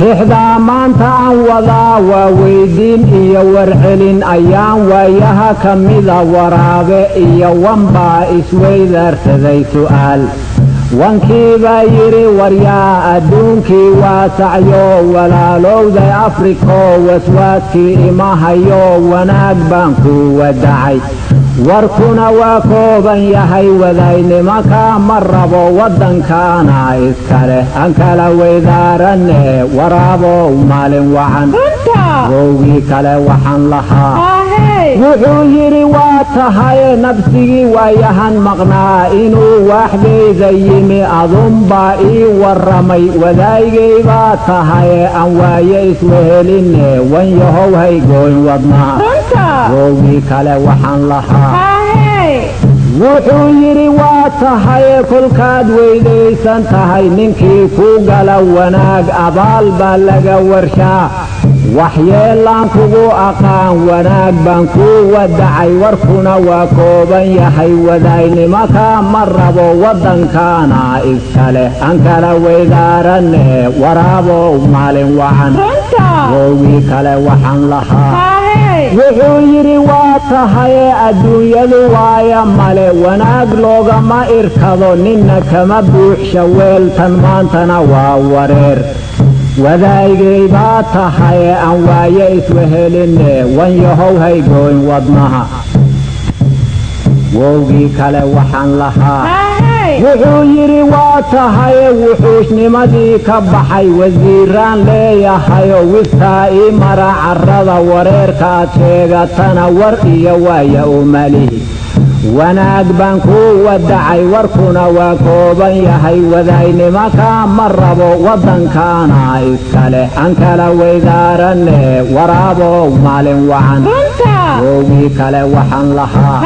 إحدى مانتا وضا وويدين إيا ورحلين أيام وياها كميدا ورابع إيا وانبا إسويدر تذي سؤال وانكي بايري وريا أدونكي واسعيو ولا لوذي أفريكو وسواتكي إماهيو وناك بانكو ودعي warkuna waa kooban yahay wadaynimaka ma rabo waddankaana iskale aan kala weydaaranne waraabo maalin wacan wowgii kale waxaan lahaa wuxuu yidhi waa tahay nabsigii waayahan maqnaa inuu waaxdayda yimi adunbaa ii warramay wadaygay baa tahay aan waaye iswehelinne wanyahow haygooyn wadnaa wowgii kale waxaan lahaa wuxuu yidhi waa tahay kolkaad weydaysan tahay ninkii ku gala wanaag abaal baa laga warshaa waxyeelaan kugu aqaan wanaag baan ku wadacay warkuna waa kooban yahay wadaynimaka ma rabo waddankaana iskale aan kala weydaaranne waraabo maalin wacan wowgii kale waxaan lahaa wuxuu yidhi waa tahay adduunyadu waaya male wanaag loogama irkado ninna kama buuxsha weeltan maantana waa wareer wadaygay baa tahay aan waaye iswehelinne wanyahow haygooyn wadnaha wowgii kale waxaan lahaa wuxuu yidhi waa tahay wuxuusnimadii ka baxay wasiiraan leeyahayo wiftaa ii mara carrada wareerkaad sheegatana war iyo waaya umalihi wanaag baan ku wadacay warkuna waa kooban yahay wadaynimaka ma rabo waddankaana iskale aan kala weydaaranne waraabo maalin wacan wowgii kale waxaan lahaa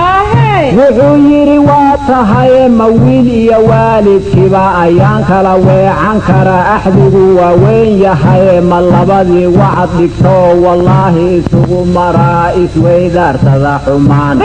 wuxuu yidhi waa tahay mawiil iyo waalidkiiba ayaan kala weecan kara axdigu waa weyn yahay ma labadii wacad dhigto wallaahi isugu maraa isweydaarsada xumaan